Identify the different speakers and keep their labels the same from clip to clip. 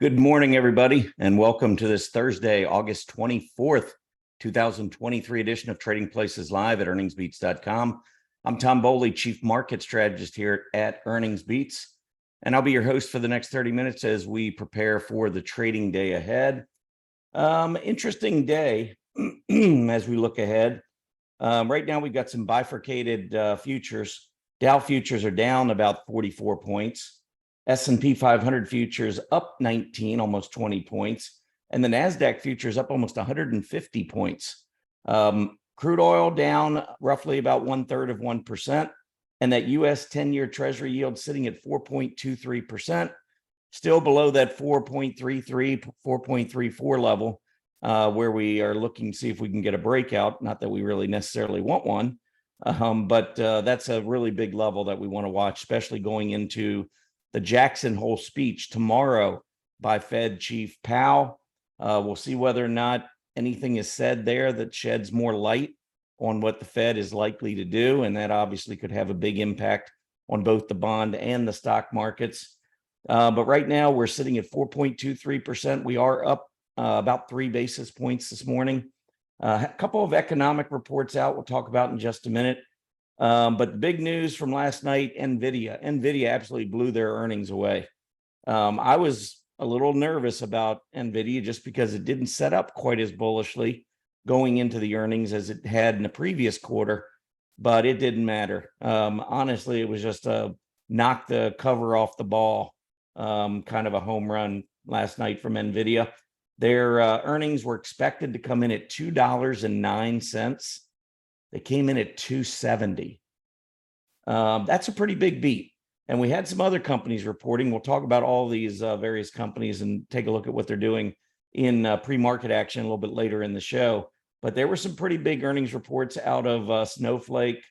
Speaker 1: Good morning, everybody, and welcome to this Thursday, August 24th, 2023 edition of Trading Places Live at earningsbeats.com. I'm Tom Bowley, Chief Market Strategist here at Earnings Beats, and I'll be your host for the next 30 minutes as we prepare for the trading day ahead. Interesting day as we look ahead. Right now, we've got some bifurcated futures. Dow futures are down about 44 points. S&P 500 futures up 19, almost 20 points. And the NASDAQ futures up almost 150 points. Crude oil down roughly about 1/3 of 1%. And that U.S. 10-year Treasury yield sitting at 4.23%, still below that 4.33, 4.34 level, where we are looking to see if we can get a breakout. Not that we really necessarily want one, but that's a really big level that we want to watch, especially going into the Jackson Hole speech tomorrow by Fed Chief Powell. We'll see whether or not anything is said there that sheds more light on what the Fed is likely to do, and that obviously could have a big impact on both the bond and the stock markets. But right now, we're sitting at 4.23%. We are up about 3 basis points this morning. A couple of economic reports out we'll talk about in just a minute. But the big news from last night, NVIDIA absolutely blew their earnings away. I was a little nervous about NVIDIA just because it didn't set up quite as bullishly going into the earnings as it had in the previous quarter, but it didn't matter. Honestly, it was just a knock the cover off the ball, kind of a home run last night from NVIDIA. Their earnings were expected to come in at $2.09. They came in at $2.70. That's a pretty big beat. And we had some other companies reporting. We'll talk about all these various companies and take a look at what they're doing in pre-market action a little bit later in the show. But there were some pretty big earnings reports out of Snowflake,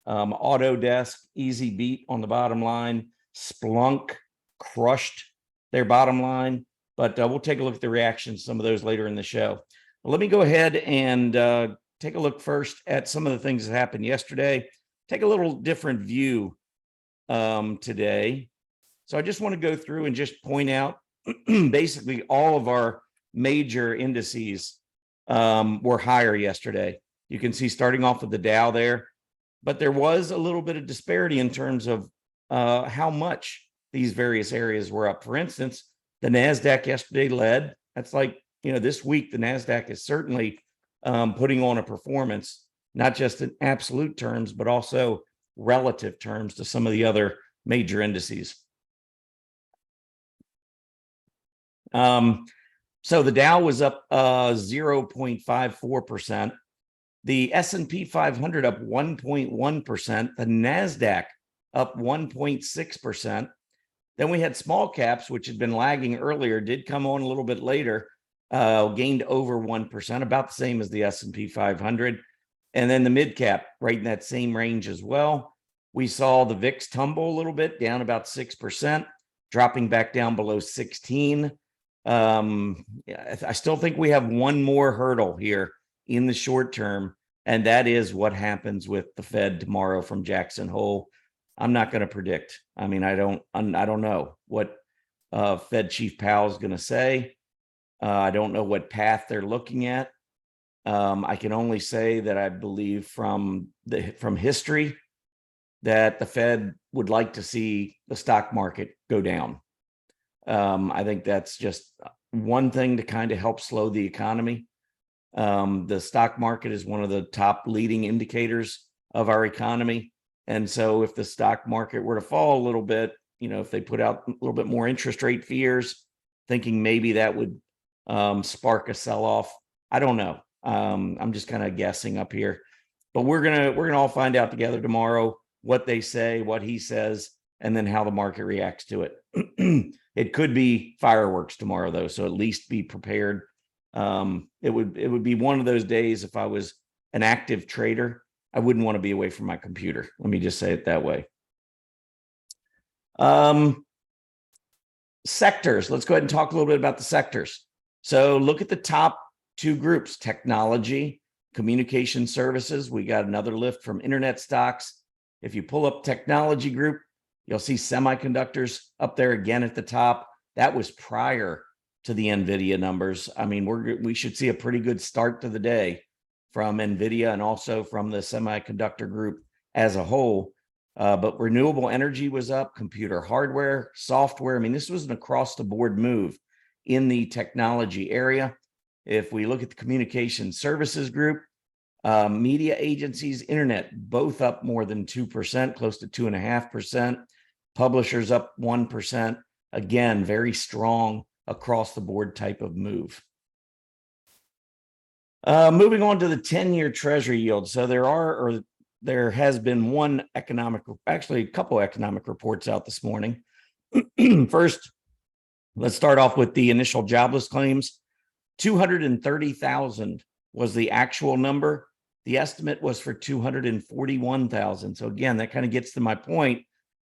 Speaker 1: Autodesk, Easy Beat on the bottom line. Splunk crushed their bottom line. But we'll take a look at the reactions to some of those later in the show. Well, let me go ahead and take a look first at some of the things that happened yesterday. Take a little different view today. So I just want to go through and just point out basically all of our major indices were higher yesterday. You can see starting off with the Dow there, but there was a little bit of disparity in terms of how much these various areas were up. For instance, the NASDAQ yesterday led. That's like, this week, the NASDAQ is certainly putting on a performance, not just in absolute terms, but also relative terms to some of the other major indices. So the Dow was up 0.54%. The S&P 500 up 1.1%. The NASDAQ up 1.6%. Then we had small caps, which had been lagging earlier, did come on a little bit later. Gained over 1%, about the same as the S&P 500. And then the mid cap right in that same range as well. We saw the VIX tumble a little bit, down about 6%, dropping back down below 16. I still think we have one more hurdle here in the short term, and that is what happens with the Fed tomorrow from Jackson Hole. I'm not going to predict. I mean, I don't know what Fed Chief Powell is going to say. I don't know what path they're looking at. I can only say that I believe from history that the Fed would like to see the stock market go down. I think that's just one thing to kind of help slow the economy. The stock market is one of the top leading indicators of our economy. And so if the stock market were to fall a little bit, if they put out a little bit more interest rate fears, thinking maybe that would spark a sell-off. I don't know. I'm just kind of guessing up here, but we're gonna all find out together tomorrow what they say, what he says, and then how the market reacts to it. It could be fireworks tomorrow, though, so at least be prepared. It would be one of those days if I was an active trader, I wouldn't want to be away from my computer. Let me just say it that way. Sectors. Let's go ahead and talk a little bit about the sectors. So look at the top two groups, technology, communication services. We got another lift from internet stocks. If you pull up technology group, you'll see semiconductors up there again at the top. That was prior to the NVIDIA numbers. I mean, we should see a pretty good start to the day from NVIDIA and also from the semiconductor group as a whole. But renewable energy was up, computer hardware, software. I mean, this was an across the board move in the technology area. If we look at the communication services group, media agencies, internet, both up more than 2%, close to 2.5%. Publishers up 1%. Again, very strong across the board type of move. Moving on to the 10-year Treasury yield. So there has been actually a couple economic reports out this morning. First, let's start off with the initial jobless claims. 230,000 was the actual number. The estimate was for 241,000. So again, that kind of gets to my point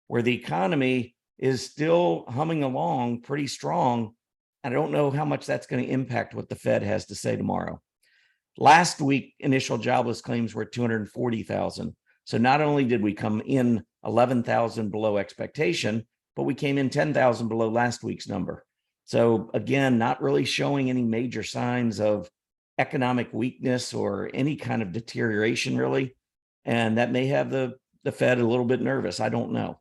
Speaker 1: where the economy is still humming along pretty strong. I don't know how much that's going to impact what the Fed has to say tomorrow. Last week, initial jobless claims were 240,000. So not only did we come in 11,000 below expectation, but we came in 10,000 below last week's number. So again, not really showing any major signs of economic weakness or any kind of deterioration, really. And that may have the Fed a little bit nervous. I don't know.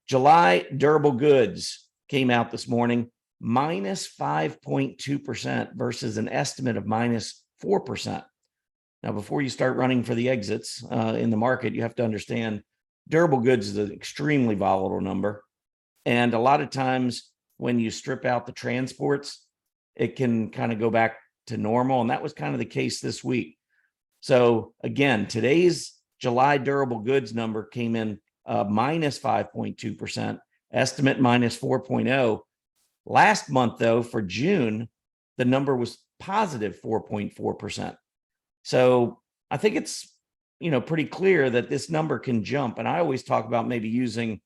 Speaker 1: July durable goods came out this morning, minus 5.2% versus an estimate of minus 4%. Now, before you start running for the exits in the market, you have to understand durable goods is an extremely volatile number. And a lot of times when you strip out the transports, it can kind of go back to normal. And that was kind of the case this week. So again, today's July durable goods number came in minus 5.2%, estimate minus 4.0. Last month, though, for June, the number was positive 4.4%. So I think it's, pretty clear that this number can jump. And I always talk about maybe using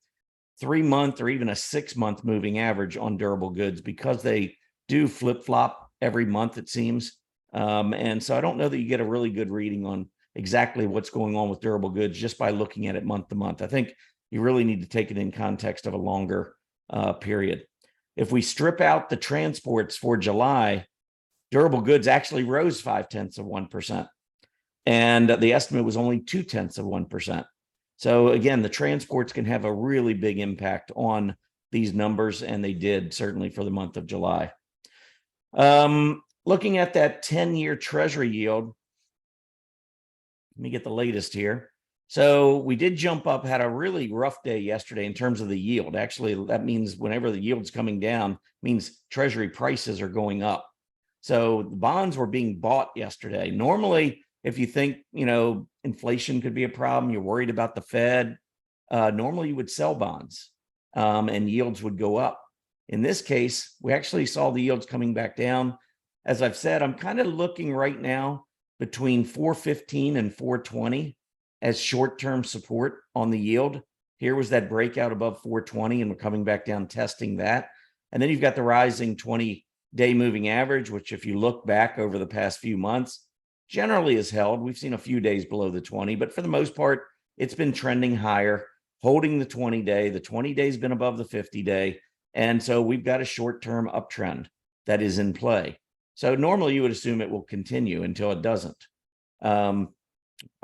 Speaker 1: 3-month or even a 6-month moving average on durable goods because they do flip-flop every month, it seems. And so I don't know that you get a really good reading on exactly what's going on with durable goods just by looking at it month to month. I think you really need to take it in context of a longer period. If we strip out the transports for July, durable goods actually rose 0.5%. And the estimate was only 0.2%. So again, the transports can have a really big impact on these numbers, and they did certainly for the month of July. Looking at that 10-year Treasury yield, let me get the latest here. So we did jump up, had a really rough day yesterday in terms of the yield. Actually, that means whenever the yield's coming down, means Treasury prices are going up. So the bonds were being bought yesterday. Normally, if you think, inflation could be a problem, you're worried about the Fed, normally you would sell bonds and yields would go up. In this case, we actually saw the yields coming back down. As I've said, I'm kind of looking right now between 415 and 420 as short-term support on the yield. Here was that breakout above 420, and we're coming back down testing that. And then you've got the rising 20-day moving average, which if you look back over the past few months, generally is held. We've seen a few days below the 20, but for the most part, it's been trending higher, holding the 20-day. The 20-day has been above the 50-day. And so we've got a short-term uptrend that is in play. So normally you would assume it will continue until it doesn't. I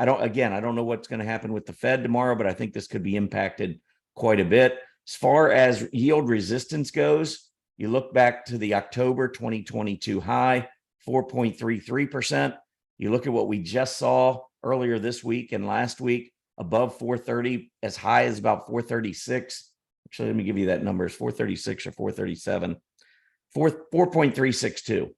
Speaker 1: don't know what's going to happen with the Fed tomorrow, but I think this could be impacted quite a bit. As far as yield resistance goes, you look back to the October 2022 high, 4.33%. You look at what we just saw earlier this week and last week, above 430, as high as about 436. Actually, let me give you that number. It's 436 or 437. 4.362.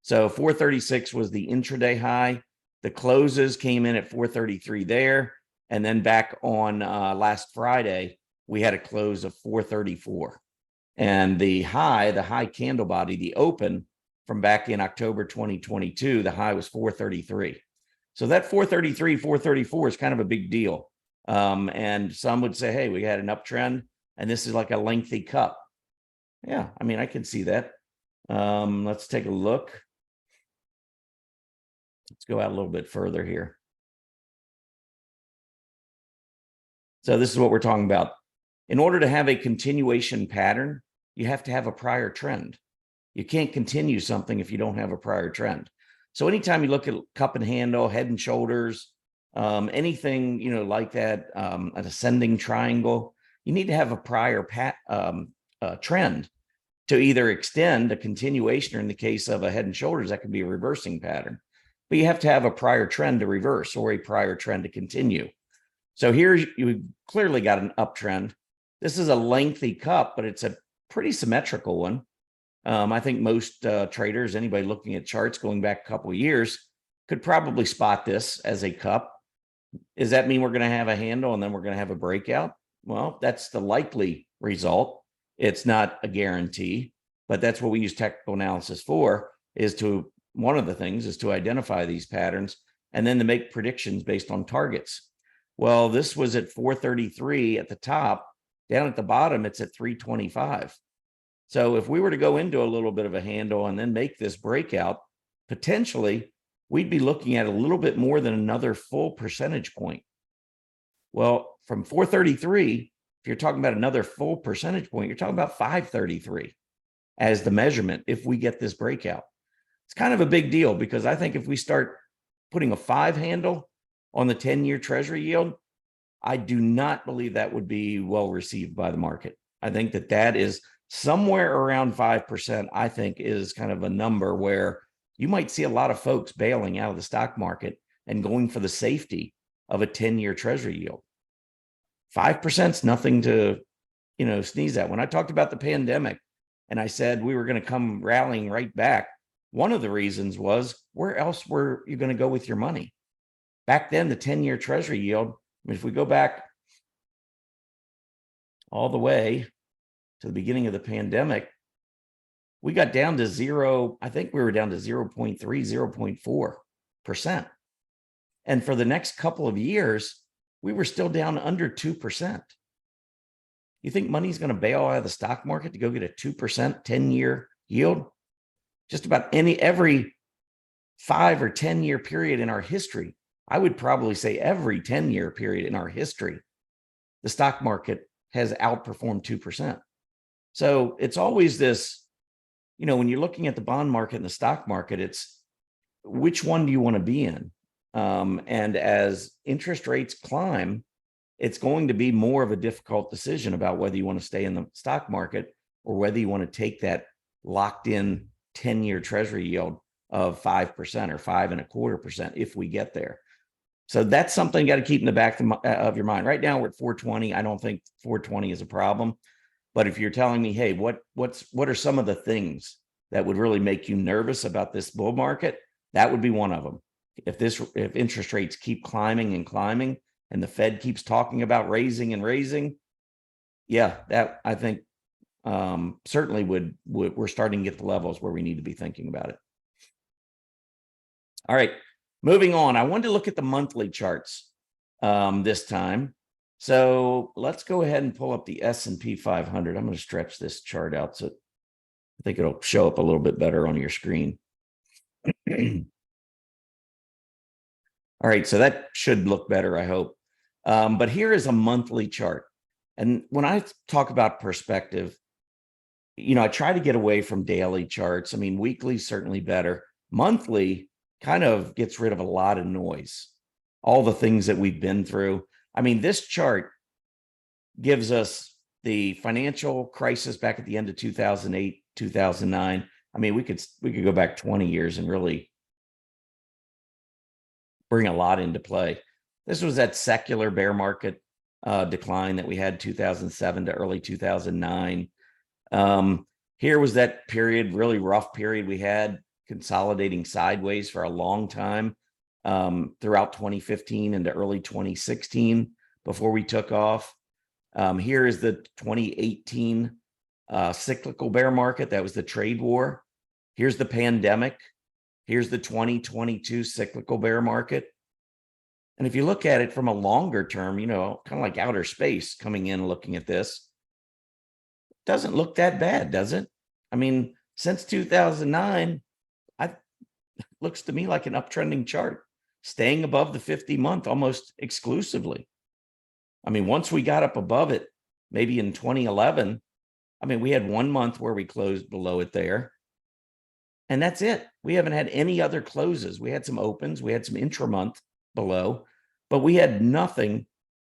Speaker 1: So 436 was the intraday high. The closes came in at 433 there. And then back on last Friday, we had a close of 434. And the high candle body, the open from back in October 2022, the high was 433. So that 433, 434 is kind of a big deal. And some would say, hey, we had an uptrend and this is like a lengthy cup. Yeah, I mean, I can see that. Let's take a look. Let's go out a little bit further here. So this is what we're talking about. In order to have a continuation pattern, you have to have a prior trend. You can't continue something if you don't have a prior trend. So anytime you look at cup and handle, head and shoulders, anything, like that, an ascending triangle, you need to have a prior trend to either extend a continuation, or in the case of a head and shoulders, that could be a reversing pattern. But you have to have a prior trend to reverse or a prior trend to continue. So here you clearly got an uptrend. This is a lengthy cup, but it's a pretty symmetrical one. I think most traders, anybody looking at charts going back a couple of years, could probably spot this as a cup. Does that mean we're going to have a handle and then we're going to have a breakout? Well, that's the likely result. It's not a guarantee, but that's what we use technical analysis for, one of the things is to identify these patterns and then to make predictions based on targets. Well, this was at 433 at the top. Down at the bottom, it's at 325. So if we were to go into a little bit of a handle and then make this breakout, potentially we'd be looking at a little bit more than another full percentage point. Well, from 433, if you're talking about another full percentage point, you're talking about 533 as the measurement if we get this breakout. It's kind of a big deal, because I think if we start putting a 5 handle on the 10-year Treasury yield, I do not believe that would be well received by the market. I think that is somewhere around 5%, I think, is kind of a number where you might see a lot of folks bailing out of the stock market and going for the safety of a 10-year Treasury yield. 5% is nothing to, sneeze at. When I talked about the pandemic and I said we were going to come rallying right back, one of the reasons was, where else were you going to go with your money? Back then, the 10-year Treasury yield, if we go back all the way to the beginning of the pandemic, we got down to zero. I think we were down to 0.3, 0.4%. And for the next couple of years, we were still down under 2%. You think money's going to bail out of the stock market to go get a 2% 10-year yield? Just about every 5 or 10-year period in our history, I would probably say every 10-year period in our history, the stock market has outperformed 2%. So it's always this, when you're looking at the bond market and the stock market, it's which one do you want to be in? And as interest rates climb, it's going to be more of a difficult decision about whether you want to stay in the stock market or whether you want to take that locked in 10-year Treasury yield of 5% or 5.25% if we get there. So that's something you got to keep in the back of your mind. Right now we're at 420. I don't think 420 is a problem. But if you're telling me, hey, what are some of the things that would really make you nervous about this bull market? That would be one of them. If interest rates keep climbing and climbing, and the Fed keeps talking about raising and raising, yeah, that I think certainly we're starting to get the levels where we need to be thinking about it. All right, moving on. I wanted to look at the monthly charts this time. So let's go ahead and pull up the S&P 500. I'm going to stretch this chart out so I think it'll show up a little bit better on your screen. All right, so that should look better, I hope. But here is a monthly chart. And when I talk about perspective, I try to get away from daily charts. I mean, weekly certainly better. Monthly kind of gets rid of a lot of noise, all the things that we've been through. I mean, this chart gives us the financial crisis back at the end of 2008, 2009. I mean, we could go back 20 years and really bring a lot into play. This was that secular bear market decline that we had 2007 to early 2009. Here was that period, really rough period we had, consolidating sideways for a long time throughout 2015 into early 2016 before we took off. Here is the 2018 cyclical bear market. That was the trade war. Here's the pandemic. Here's the 2022 cyclical bear market. And if you look at it from a longer term, kind of like outer space coming in, looking at this, it doesn't look that bad, does it? I mean, since 2009, it looks to me like an uptrending chart, staying above the 50-month almost exclusively. I mean, once we got up above it, maybe in 2011, I mean, we had 1 month where we closed below it there. And that's it. We haven't had any other closes. We had some opens, we had some intra-month below, but we had nothing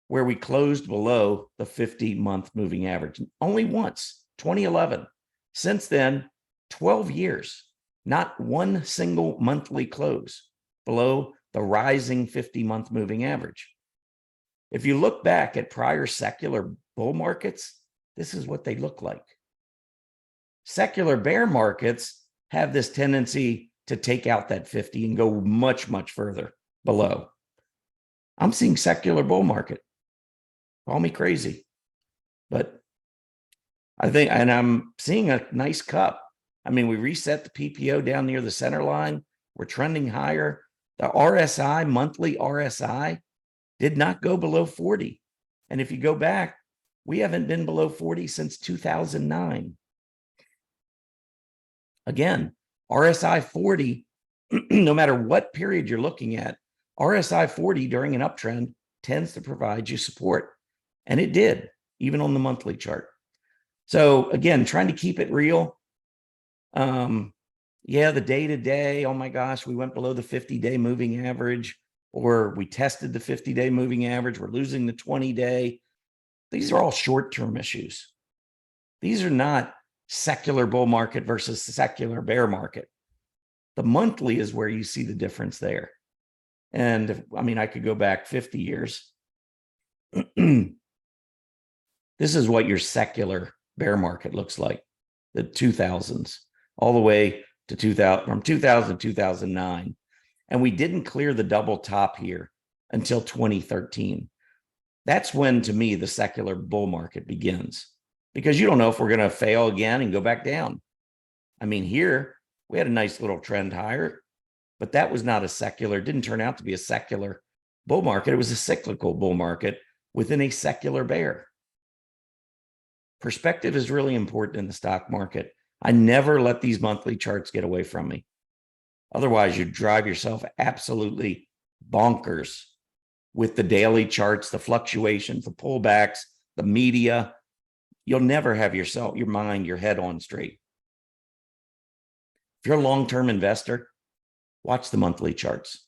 Speaker 1: where we closed below the 50-month moving average. Only once, 2011. Since then, 12 years, not one single monthly close below the rising 50-month moving average. If you look back at prior secular bull markets, this is what they look like. Secular bear markets have this tendency to take out that 50 and go much, much further below. I'm seeing secular bull market. Call me crazy, but I think, and I'm seeing a nice cup. I mean, we reset the PPO down near the center line. We're trending higher. The RSI, monthly RSI, did not go below 40. And if you go back, we haven't been below 40 since 2009. Again, RSI 40, no matter what period you're looking at, RSI 40 during an uptrend tends to provide you support. And it did, even on the monthly chart. So again, trying to keep it real. Yeah, the day-to-day, oh my gosh, we went below the 50-day moving average, or we tested the 50-day moving average, we're losing the 20-day. These are all short-term issues. These are not secular bull market versus secular bear market. The monthly is where you see the difference there. And if, I mean, I could go back 50 years. This is what your secular bear market looks like, the 2000s, all the way to 2000, from 2000 to 2009. And we didn't clear the double top here until 2013. That's when, to me, the secular bull market begins, because you don't know if we're going to fail again and go back down. I mean, here we had a nice little trend higher, but that was not a secular, didn't turn out to be a secular bull market. It was a cyclical bull market within a secular bear. Perspective is really important in the stock market. I never let these monthly charts get away from me. Otherwise, you drive yourself absolutely bonkers with the daily charts, the fluctuations, the pullbacks, the media. You'll never have your mind, your head on straight. If you're a long-term investor, watch the monthly charts.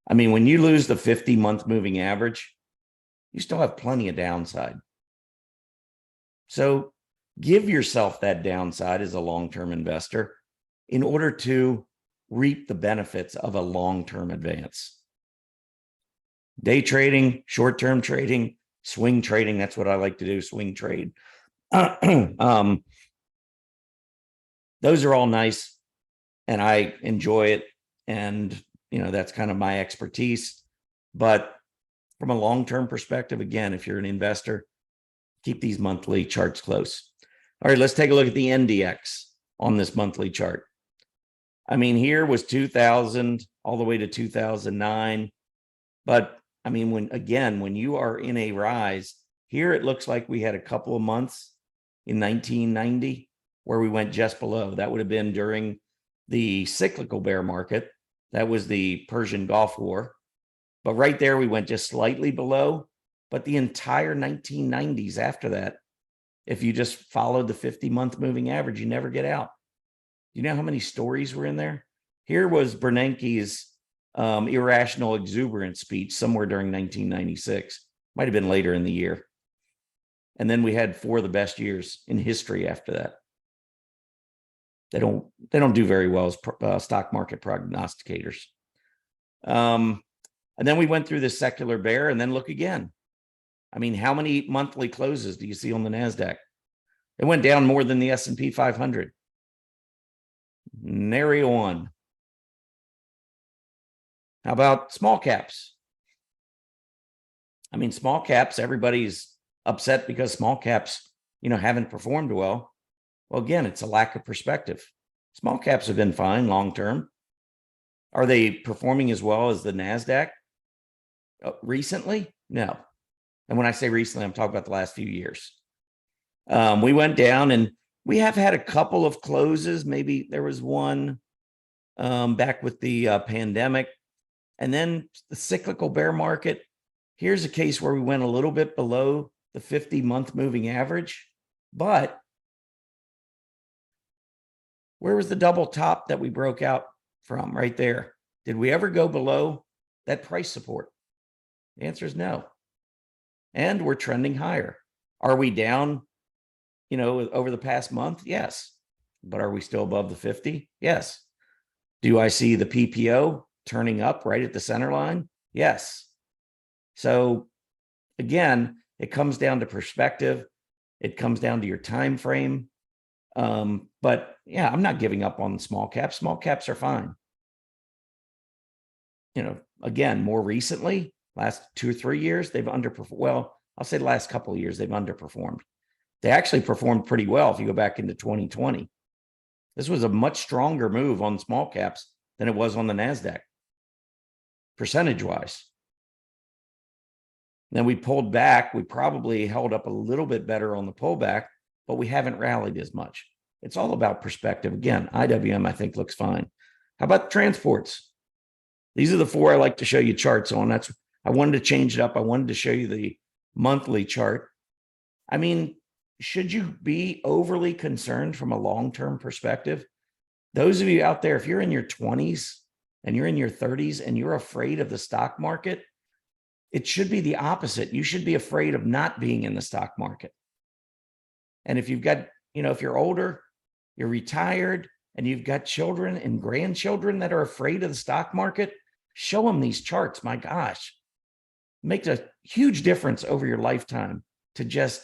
Speaker 1: I mean, when you lose the 50-month moving average, you still have plenty of downside. So give yourself that downside as a long-term investor in order to reap the benefits of a long-term advance. Day trading, short-term trading, swing trading, that's what I like to do, swing trade. Those are all nice, and I enjoy it. And, that's kind of my expertise. But from a long-term perspective, again, if you're an investor, keep these monthly charts close. All right, let's take a look at the NDX on this monthly chart. I mean, here was 2000 all the way to 2009. But I mean, when you are in a rise, here it looks like we had a couple of months in 1990 where we went just below. That would have been during the cyclical bear market. That was the Persian Gulf War. But right there, we went just slightly below. But the entire 1990s after that, if you just followed the 50-month moving average, you never get out. You know how many stories were in there? Here was Bernanke's irrational exuberance speech somewhere during 1996. Might have been later in the year. And then we had 4 of the best years in history after that. They don't do very well as stock market prognosticators. And then we went through this secular bear, and then look again. I mean, how many monthly closes do you see on the NASDAQ? It went down more than the S&P 500. Nary one. How about small caps? I mean, small caps, everybody's upset because small caps, haven't performed well. Well, again, it's a lack of perspective. Small caps have been fine long-term. Are they performing as well as the NASDAQ recently? No. And when I say recently, I'm talking about the last few years. We went down, and we have had a couple of closes. Maybe there was one back with the pandemic. And then the cyclical bear market. Here's a case where we went a little bit below the 50-month moving average, but Where was the double top that we broke out from right there? Did we ever go below that price support? The answer is no. And we're trending higher. Are we down, over the past month? Yes. But are we still above the 50? Yes. Do I see the PPO turning up right at the center line? Yes. So again, it comes down to perspective. It comes down to your time frame. But yeah, I'm not giving up on small caps. Small caps are fine. Again, more recently, last 2 or 3 years, they've underperformed. Well, I'll say the last couple of years, they've underperformed. They actually performed pretty well if you go back into 2020. This was a much stronger move on small caps than it was on the NASDAQ, percentage-wise. Then we pulled back. We probably held up a little bit better on the pullback, but we haven't rallied as much. It's all about perspective. Again, IWM, I think, looks fine. How about transports? These are the 4 I like to show you charts on. I wanted to change it up. I wanted to show you the monthly chart. I mean, should you be overly concerned from a long-term perspective? Those of you out there, if you're in your 20s and you're in your 30s and you're afraid of the stock market, it should be the opposite. You should be afraid of not being in the stock market. And if you've got, if you're older, you're retired, and you've got children and grandchildren that are afraid of the stock market, show them these charts. My gosh, it makes a huge difference over your lifetime to just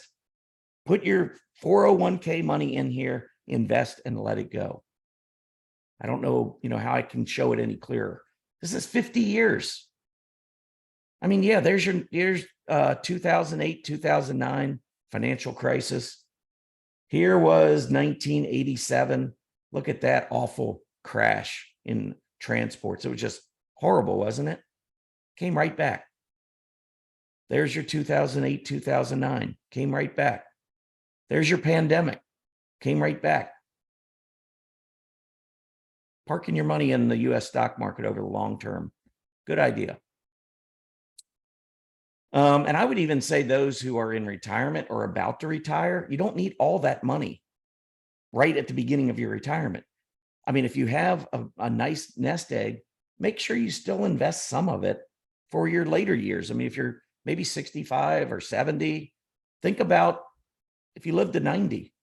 Speaker 1: put your 401k money in here, invest, and let it go. I don't know, how I can show it any clearer. This is 50 years. I mean, yeah, there's 2008, 2009 financial crisis. Here was 1987. Look at that awful crash in transports. It was just horrible, wasn't it? Came right back. There's your 2008, 2009. Came right back. There's your pandemic. Came right back. Parking your money in the US stock market over the long term. Good idea. And I would even say those who are in retirement or about to retire, you don't need all that money right at the beginning of your retirement. I mean, if you have a nice nest egg, make sure you still invest some of it for your later years. I mean, if you're maybe 65 or 70, think about if you live to 90,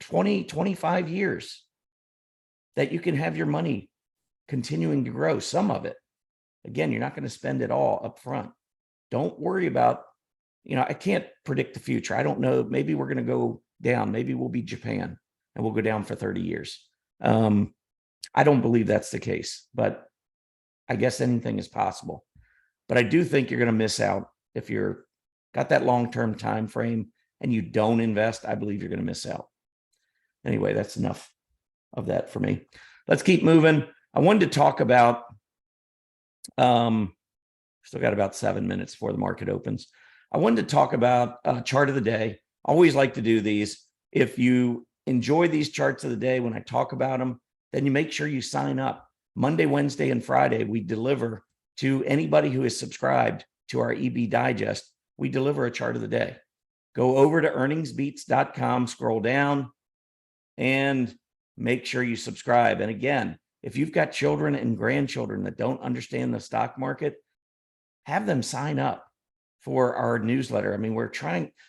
Speaker 1: 20, 25 years that you can have your money continuing to grow, some of it. Again, you're not going to spend it all up front. Don't worry about, I can't predict the future. I don't know. Maybe we're going to go down. Maybe we'll be Japan and we'll go down for 30 years. I don't believe that's the case, but I guess anything is possible. But I do think you're going to miss out if you're got that long-term time frame and you don't invest. I believe you're going to miss out. Anyway, that's enough of that for me. Let's keep moving. I wanted to talk about, still got about 7 minutes before the market opens. I wanted to talk about a chart of the day. Always like to do these. If you enjoy these charts of the day when I talk about them, then you make sure you sign up. Monday, Wednesday, and Friday, we deliver to anybody who is subscribed to our EB Digest. We deliver a chart of the day. Go over to earningsbeats.com, scroll down, and make sure you subscribe. And again, if you've got children and grandchildren that don't understand the stock market, have them sign up for our newsletter. I mean,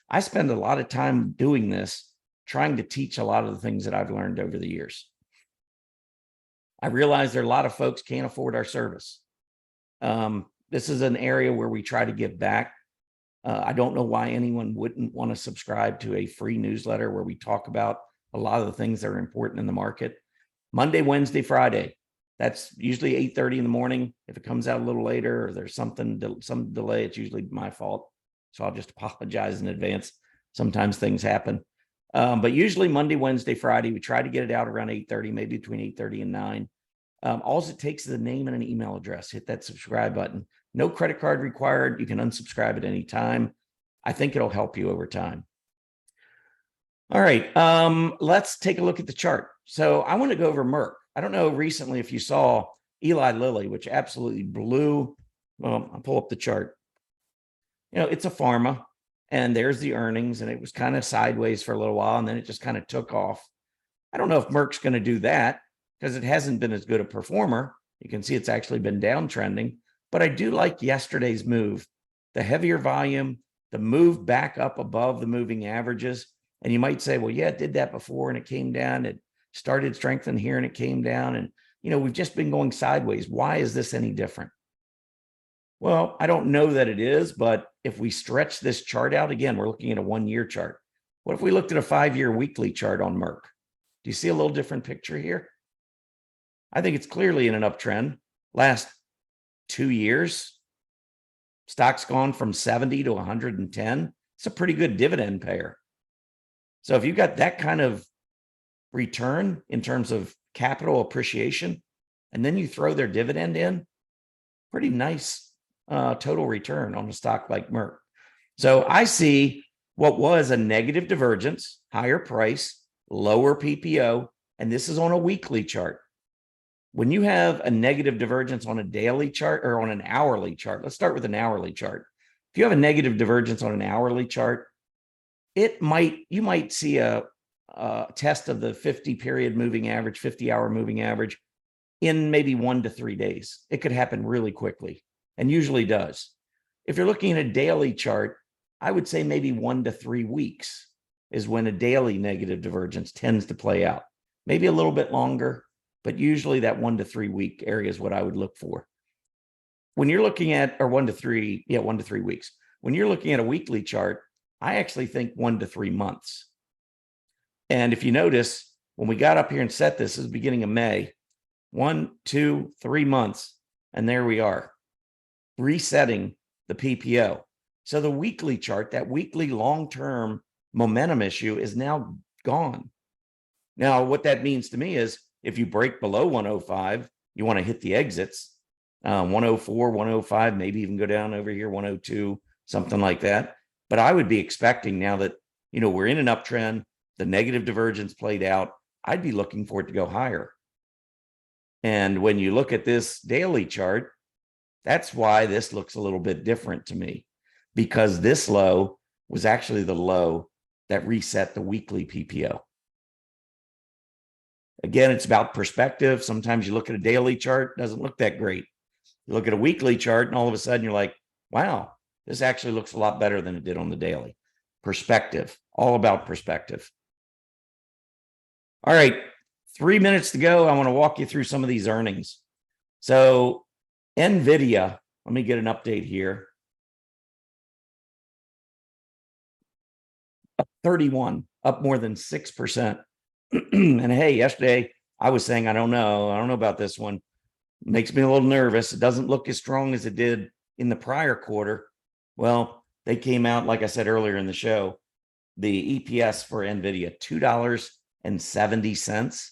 Speaker 1: I spend a lot of time doing this, trying to teach a lot of the things that I've learned over the years. I realize there are a lot of folks can't afford our service. This is an area where we try to give back. I don't know why anyone wouldn't want to subscribe to a free newsletter where we talk about a lot of the things that are important in the market. Monday, Wednesday, Friday. That's usually 8:30 in the morning. If it comes out a little later or there's some delay, it's usually my fault. So I'll just apologize in advance. Sometimes things happen. But usually Monday, Wednesday, Friday, we try to get it out around 8:30, maybe between 8:30 and 9. All it takes is a name and an email address. Hit that subscribe button. No credit card required. You can unsubscribe at any time. I think it'll help you over time. All right, let's take a look at the chart. So I want to go over Merck. I don't know recently if you saw Eli Lilly, which absolutely blew. Well, I'll pull up the chart. It's a pharma, and there's the earnings, and it was kind of sideways for a little while, and then it just kind of took off. I don't know if Merck's going to do that because it hasn't been as good a performer. You can see it's actually been downtrending, but I do like yesterday's move, the heavier volume, the move back up above the moving averages. And you might say, well, yeah, it did that before and it came down. It started strengthening here and it came down. And, we've just been going sideways. Why is this any different? Well, I don't know that it is, but if we stretch this chart out, again, we're looking at a 1-year chart. What if we looked at a 5-year weekly chart on Merck? Do you see a little different picture here? I think it's clearly in an uptrend. Last 2 years, stock's gone from 70 to 110. It's a pretty good dividend payer. So if you've got that kind of return in terms of capital appreciation, and then you throw their dividend in, pretty nice total return on a stock like Merck. So I see what was a negative divergence, higher price, lower PPO, and this is on a weekly chart. When you have a negative divergence on a daily chart or on an hourly chart, let's start with an hourly chart. If you have a negative divergence on an hourly chart, you might see a test of the 50-period moving average, 50-hour moving average in maybe 1 to 3 days. It could happen really quickly and usually does. If you're looking at a daily chart, I would say maybe 1 to 3 weeks is when a daily negative divergence tends to play out. Maybe a little bit longer, but usually that 1 to 3 week area is what I would look for. When you're looking at, or 1 to 3 weeks. When you're looking at a weekly chart, I actually think 1 to 3 months. And if you notice, when we got up here and set this is the beginning of May, 1, 2, 3 months, and there we are, resetting the PPO. So the weekly chart, that weekly long-term momentum issue is now gone. Now, what that means to me is if you break below 105, you want to hit the exits, 104, 105, maybe even go down over here, 102, something like that. But I would be expecting now that, we're in an uptrend, the negative divergence played out, I'd be looking for it to go higher. And when you look at this daily chart, that's why this looks a little bit different to me, because this low was actually the low that reset the weekly PPO. Again, it's about perspective. Sometimes you look at a daily chart, doesn't look that great. You look at a weekly chart and all of a sudden you're like, wow, this actually looks a lot better than it did on the daily. Perspective, all about perspective. All right, 3 minutes to go. I want to walk you through some of these earnings. So NVIDIA, let me get an update here. Up 31, up more than 6%. And hey, yesterday I was saying, I don't know about this one. It makes me a little nervous. It doesn't look as strong as it did in the prior quarter. Well, they came out, like I said earlier in the show, the EPS for NVIDIA, $2.70.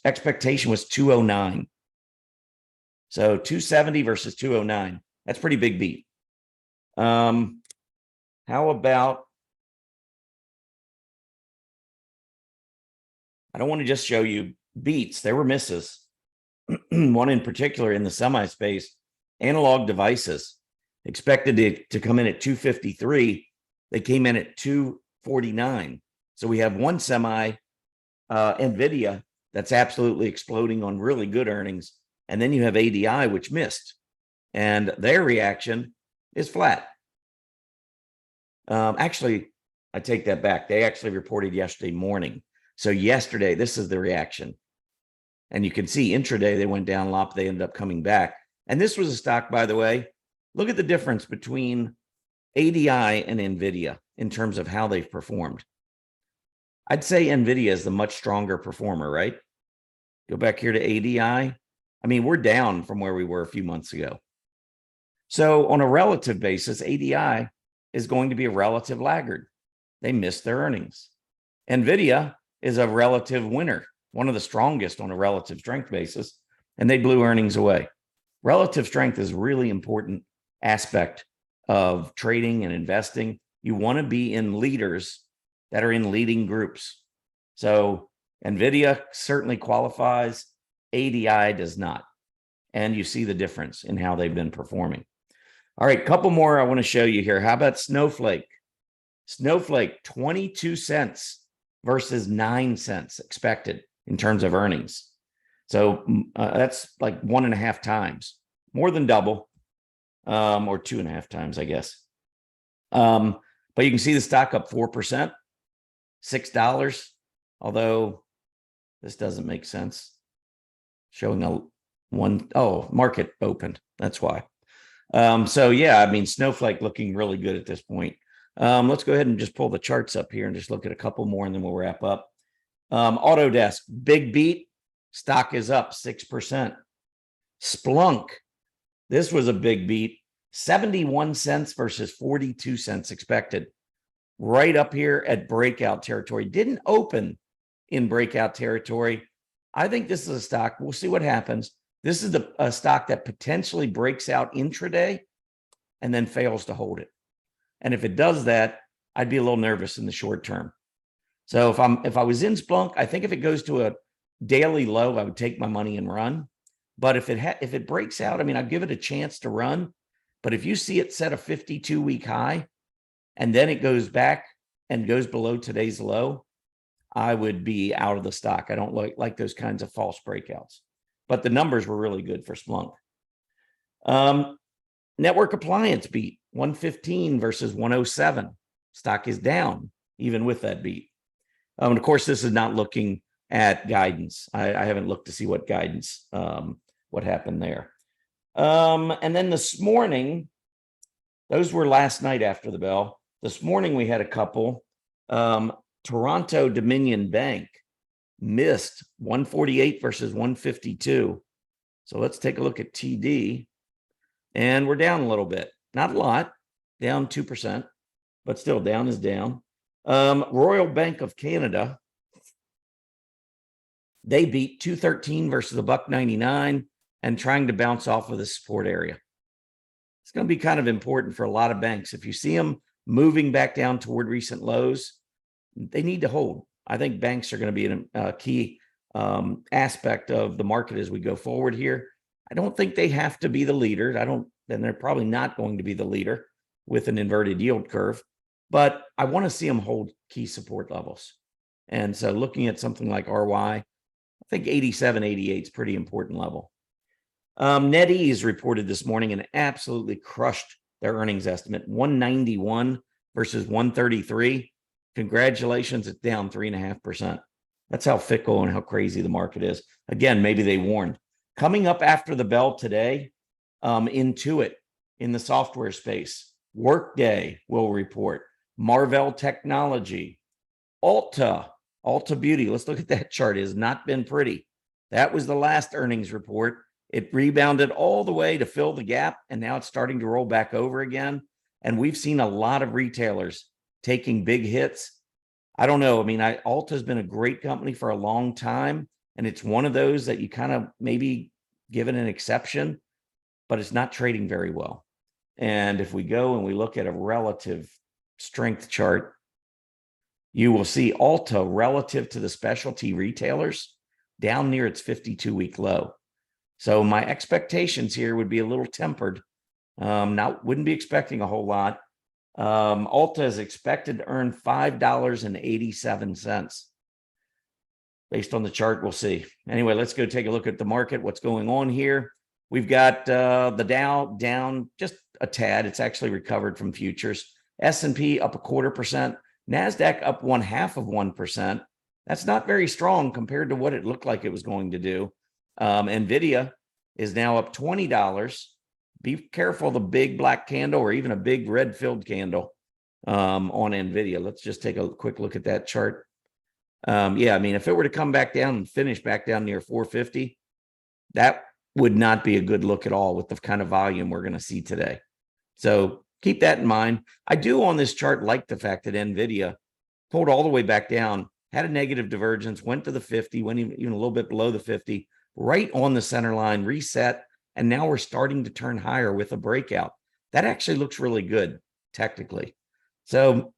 Speaker 1: Expectation was 209. So 270 versus 209. That's pretty big beat. How about, I don't want to just show you beats. There were misses. One in particular in the semi space, analog devices, expected to come in at 253. They came in at 249. So we have one semi, NVIDIA, that's absolutely exploding on really good earnings. And then you have ADI, which missed. And their reaction is flat. Actually, I take that back. They actually reported yesterday morning. So yesterday, this is the reaction. And you can see intraday, they went down a lot, they ended up coming back. And this was a stock, by the way. Look at the difference between ADI and NVIDIA in terms of how they've performed. I'd say NVIDIA is the much stronger performer, right? Go back here to ADI. I mean, we're down from where we were a few months ago. So on a relative basis, ADI is going to be a relative laggard. They missed their earnings. NVIDIA is a relative winner, one of the strongest on a relative strength basis, and they blew earnings away. Relative strength is a really important aspect of trading and investing. You want to be in leaders that are in leading groups. So NVIDIA certainly qualifies, ADI does not. And you see the difference in how they've been performing. All right, couple more I want to show you here. How about Snowflake? Snowflake, 22 cents. versus 9 cents expected in terms of earnings. So that's like 1.5 times, more than double, or 2.5 times, I guess. But you can see the stock up 4%, $6. Although this doesn't make sense. Showing a market opened. That's why. So yeah, I mean, Snowflake looking really good at this point. Let's go ahead and just pull the charts up here and just look at a couple more and then we'll wrap up. Autodesk, big beat. Stock is up 6%. Splunk, this was a big beat. 71 cents versus 42 cents expected. Right up here at breakout territory. Didn't open in breakout territory. I think this is a stock. We'll see what happens. This is a stock that potentially breaks out intraday and then fails to hold it. And if it does that, I'd be a little nervous in the short term. So if I was in Splunk, I think if it goes to a daily low, I would take my money and run. But if it breaks out, I mean, I'd give it a chance to run. But if you see it set a 52-week high and then it goes back and goes below today's low, I would be out of the stock. I don't like those kinds of false breakouts. But the numbers were really good for Splunk. Network appliance beat 115 versus 107. Stock is down even with that beat. And of course, this is not looking at guidance. I haven't looked to see what guidance, what happened there. And then this morning, those were last night after the bell. This morning, we had a couple. Toronto Dominion Bank missed 148 versus 152. So let's take a look at TD. And we're down a little bit. Not a lot, down 2%, but still down is down. Royal Bank of Canada, they beat 213 versus a $1.99 and trying to bounce off of the support area. It's going to be kind of important for a lot of banks. If you see them moving back down toward recent lows, they need to hold. I think banks are going to be a key aspect of the market as we go forward here. I don't think they have to be the leader. Then they're probably not going to be the leader with an inverted yield curve, but I want to see them hold key support levels. And so looking at something like RY, I think 87, 88 is a pretty important level. NetEase reported this morning and absolutely crushed their earnings estimate, 191 versus 133. Congratulations, it's down 3.5%. That's how fickle and how crazy the market is. Again, maybe they warned. Coming up after the bell today, Intuit in the software space, Workday will report, Marvell Technology, Ulta Beauty. Let's look at that chart. It has not been pretty. That was the last earnings report. It rebounded all the way to fill the gap, and now it's starting to roll back over again. And we've seen a lot of retailers taking big hits. I don't know. I mean, Ulta has been a great company for a long time, and it's one of those that you kind of maybe give it an exception, but it's not trading very well. And if we go and we look at a relative strength chart, you will see Ulta relative to the specialty retailers down near its 52-week low. So my expectations here would be a little tempered. Wouldn't be expecting a whole lot. Ulta is expected to earn $5.87. Based on the chart, we'll see. Anyway, let's go take a look at the market, what's going on here. We've got the Dow down just a tad. It's actually recovered from futures. S&P up 0.25%. NASDAQ up 0.5%. That's not very strong compared to what it looked like it was going to do. NVIDIA is now up $20. Be careful the big black candle or even a big red filled candle on NVIDIA. Let's just take a quick look at that chart. Yeah, I mean, if it were to come back down and finish back down near 450, that would not be a good look at all with the kind of volume we're going to see today. So keep that in mind. I do on this chart like the fact that NVIDIA pulled all the way back down, had a negative divergence, went to the 50, went even a little bit below the 50, right on the center line, reset, and now we're starting to turn higher with a breakout. That actually looks really good technically. So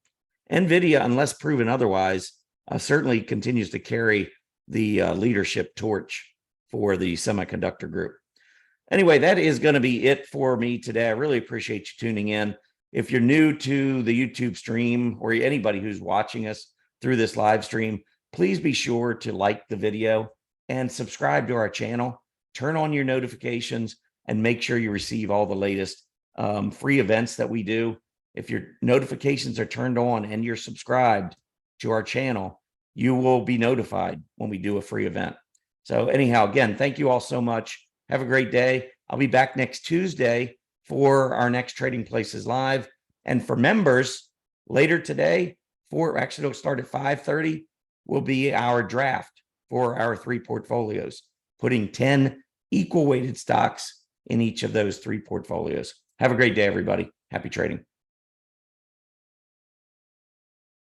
Speaker 1: NVIDIA, unless proven otherwise, certainly continues to carry the leadership torch for the semiconductor group. Anyway, that is going to be it for me today. I really appreciate you tuning in. If you're new to the YouTube stream or anybody who's watching us through this live stream, please be sure to like the video and subscribe to our channel. Turn on your notifications and make sure you receive all the latest free events that we do. If your notifications are turned on and you're subscribed to our channel, you will be notified when we do a free event. So anyhow, again, thank you all so much. Have a great day. I'll be back next Tuesday for our next Trading Places Live. And for members, later today, it'll start at 5:30, will be our draft for our 3 portfolios, putting 10 equal weighted stocks in each of those 3 portfolios. Have a great day, everybody. Happy trading.